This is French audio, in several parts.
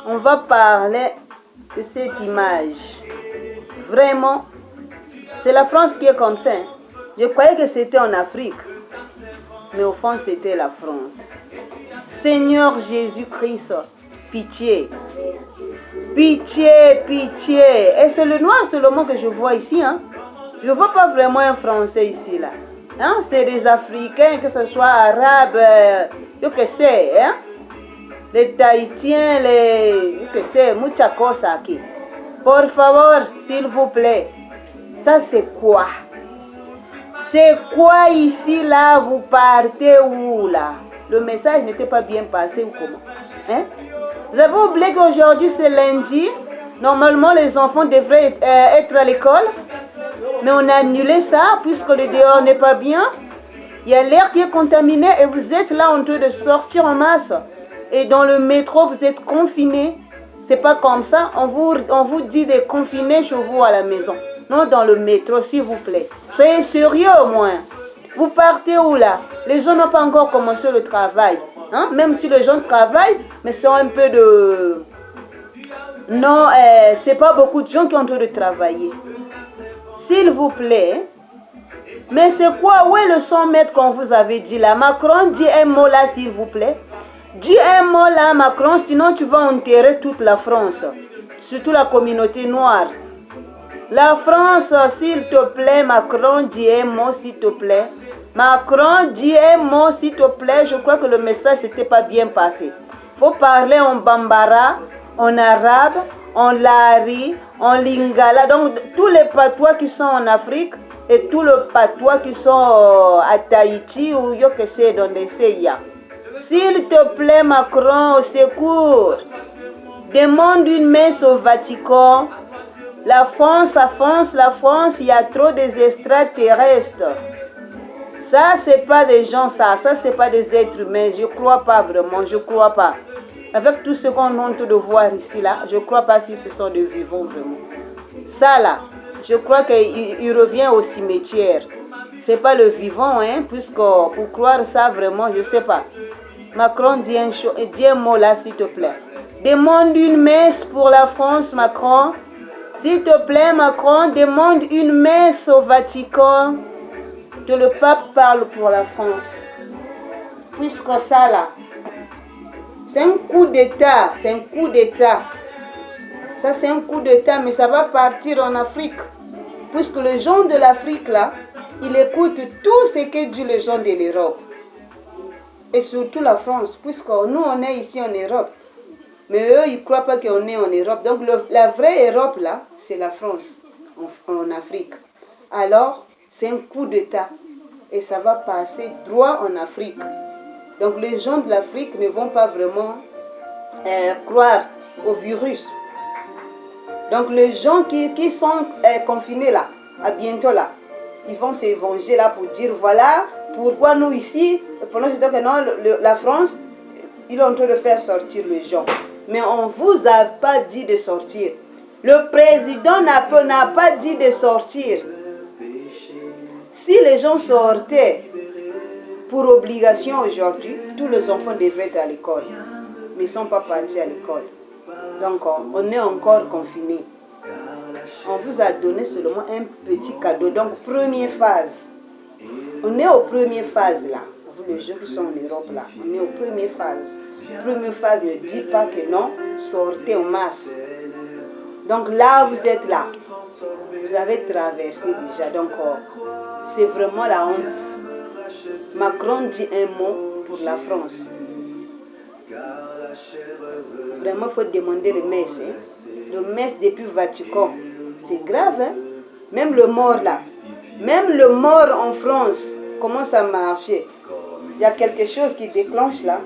on va parler de cette image. Vraiment, c'est la France qui est comme ça. Hein. Je croyais que c'était en Afrique, mais au fond, c'était la France. Seigneur Jésus-Christ, pitié. Pitié, pitié. Et c'est le noir seulement que je vois ici. Hein. Je ne vois pas vraiment un Français ici. Là. Hein? C'est des Africains, que ce soit Arabes, je que sais. Hein? Les Tahitiens, je que sais, mucha cosa aquí. Por favor, s'il vous plaît. Ça, c'est quoi? C'est quoi ici, là? Vous partez où, là? Le message n'était pas bien passé ou comment? Hein? Vous avez oublié qu'aujourd'hui, c'est lundi. Normalement, les enfants devraient être à l'école. Mais on a annulé ça, puisque le dehors n'est pas bien. Il y a l'air qui est contaminé et vous êtes là en train de sortir en masse. Et dans le métro, vous êtes confinés. C'est pas comme ça. On vous dit de confiner chez vous à la maison. Non, dans le métro, s'il vous plaît. Soyez sérieux au moins. Vous partez où là? Les gens n'ont pas encore commencé le travail. Hein? Même si les gens travaillent, mais c'est un peu de... Non, c'est pas beaucoup de gens qui ont en train de travailler. S'il vous plaît. Mais c'est quoi? Où est le 100 mètres qu'on vous avait dit là? Macron, dis un mot là, s'il vous plaît. Dis un mot là, Macron, sinon tu vas enterrer toute la France. Surtout la communauté noire. La France, s'il te plaît, Macron, dis un mot, s'il te plaît. Macron, dis un mot, s'il te plaît. Je crois que le message n'était pas bien passé. Il faut parler en bambara, en arabe, en lari, en lingala. Donc, tous les patois qui sont en Afrique et tous les patois qui sont à Tahiti ou yo que c'est dans les CIA. S'il te plaît, Macron, au secours. Demande une messe au Vatican. La France, il y a trop des extraterrestres. Ça, c'est pas des gens, ça c'est pas des êtres humains. Je crois pas vraiment, je crois pas. Avec tout ce qu'on monte de voir ici, là, je crois pas si ce sont des vivants vraiment. Ça, là, je crois qu'il revient au cimetière. C'est pas le vivant, hein, puisque pour croire ça vraiment, je sais pas. Macron, dis un mot là, s'il te plaît. Demande une messe pour la France, Macron. S'il te plaît, Macron, demande une messe au Vatican. Que le pape parle pour la France. Puisque ça là, c'est un coup d'État, c'est un coup d'État. Ça c'est un coup d'État, mais ça va partir en Afrique. Puisque les gens de l'Afrique là, ils écoutent tout ce que dit les gens de l'Europe. Et surtout la France, puisque nous on est ici en Europe. Mais eux, ils ne croient pas qu'on est en Europe. Donc la vraie Europe là, c'est la France, en Afrique. Alors, c'est un coup d'État. Et ça va passer droit en Afrique. Donc les gens de l'Afrique ne vont pas vraiment croire au virus. Donc les gens qui sont confinés là, à bientôt là, ils vont se venger là pour dire voilà pourquoi nous ici, pendant ce temps que non, la France, ils sont en train de faire sortir les gens. Mais on ne vous a pas dit de sortir. Le président n'a pas dit de sortir. Si les gens sortaient pour obligation aujourd'hui, tous les enfants devraient être à l'école. Mais ils ne sont pas partis à l'école. Donc on est encore confinés. On vous a donné seulement un petit cadeau. Donc première phase. On est aux premières phases là. Vous les gens qui sont en Europe là. On est aux premières phases. Première phase ne dit pas que non, sortez en masse. Donc là vous êtes là. Vous avez traversé déjà. Donc c'est vraiment la honte. Macron dit un mot pour la France. Vraiment, il faut demander le messe. Hein? Le messe depuis le Vatican. C'est grave. Hein? Même le mort là. Même le mort en France. Comment ça marche? Il y a quelque chose qui déclenche là.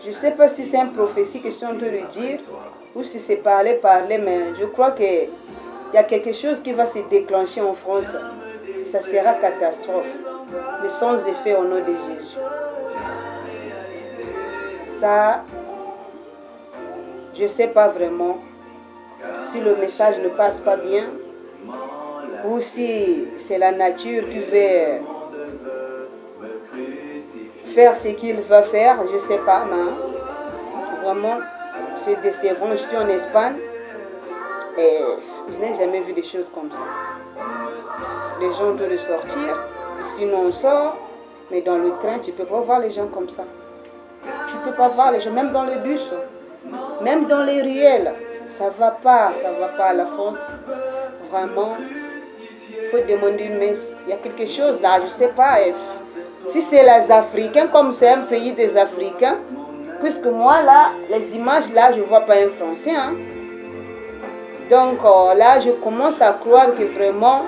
Je ne sais pas si c'est une prophétie que je suis en train de dire. Ou si c'est parler, mais je crois que il y a quelque chose qui va se déclencher en France. Ça sera catastrophe. Mais sans effet au nom de Jésus. Ça, je ne sais pas vraiment si le message ne passe pas bien ou si c'est la nature qui veut faire ce qu'il va faire. Je ne sais pas, mais vraiment, c'est décevant. Je suis en Espagne et je n'ai jamais vu des choses comme ça. Les gens doivent sortir, sinon on sort, mais dans le train, tu ne peux pas voir les gens comme ça. Tu ne peux pas voir les gens, même dans le bus, même dans les ruelles. Ça ne va pas à la France. Vraiment, il faut demander une messe. Il y a quelque chose là, je ne sais pas. Si c'est les Africains, comme c'est un pays des Africains, puisque moi là, les images là, je ne vois pas un Français. Hein. Donc là, je commence à croire que vraiment,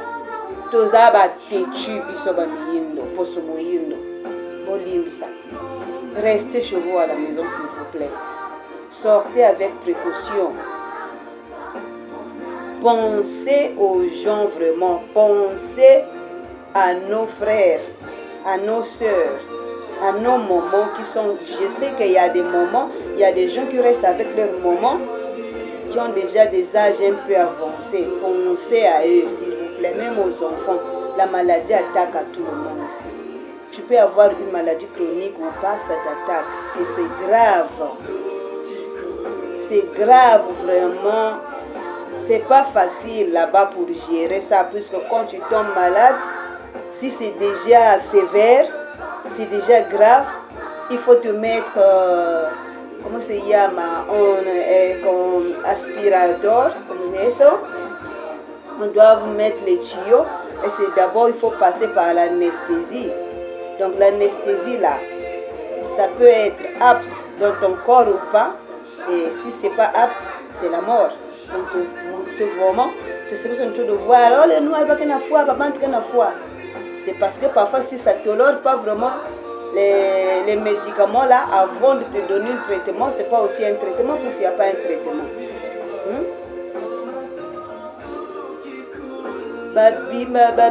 tozaba têtu, bisoba miyindo, poso moyindo, bolimsa. Restez chez vous à la maison, s'il vous plaît. Sortez avec précaution. Pensez aux gens vraiment. Pensez à nos frères, à nos sœurs, à nos moments qui sont... Je sais qu'il y a des moments, il y a des gens qui restent avec leurs moments, qui ont déjà des âges un peu avancés. Pensez à eux, s'il vous plaît, même aux enfants. La maladie attaque à tout le monde. Tu peux avoir une maladie chronique ou pas, ça t'attaque. Et c'est grave. C'est grave, vraiment. C'est pas facile là-bas pour gérer ça, puisque quand tu tombes malade, si c'est déjà sévère, c'est déjà grave, il faut te mettre, comment se llama, un aspirateur, comme ça. On doit vous mettre les tuyaux, et c'est d'abord, il faut passer par l'anesthésie. Donc l'anesthésie là, ça peut être apte dans ton corps ou pas, et si c'est pas apte, c'est la mort. Donc c'est vraiment, c'est ce que je suis en train de voir. Alors les noirs, pas qu'une fois, pas qu'une fois. C'est parce que parfois si ça ne tolère pas vraiment les médicaments là, avant de te donner un traitement, c'est pas aussi un traitement puisqu'il n'y a pas un traitement.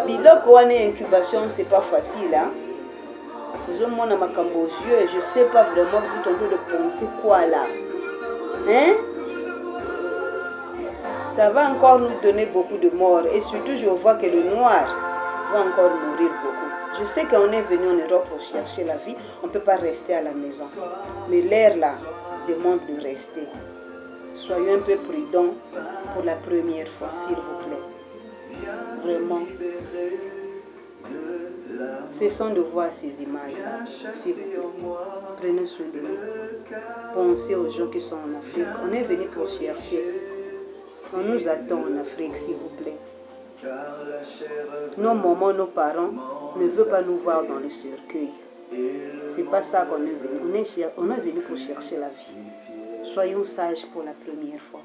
Biloko wana incubation, c'est pas facile. Hein? Je monte ma cambo aux yeux et je sais pas vraiment, vous êtes en train de penser quoi là. Hein? Ça va encore nous donner beaucoup de morts. Et surtout, je vois que le noir va encore mourir beaucoup. Je sais qu'on est venu en Europe pour chercher la vie. On ne peut pas rester à la maison. Mais l'air là demande de rester. Soyons un peu prudents pour la première fois, s'il vous plaît. Vraiment. Cessons de voir ces images-là, s'il vous plaît. Prenez soin de nous. Pensez aux gens qui sont en Afrique. On est venu pour chercher. On nous attend en Afrique, s'il vous plaît. Nos mamans, nos parents ne veulent pas nous voir dans le cercueil. C'est pas ça qu'on est venu. On est venu pour chercher la vie. Soyons sages pour la première fois.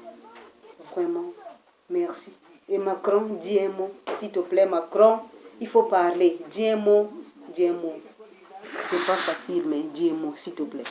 Vraiment, merci. Et Macron, dis un mot. S'il te plaît, Macron, il faut parler. Dis un mot, dis un mot. C'est pas facile, mais dis un mot, s'il te plaît.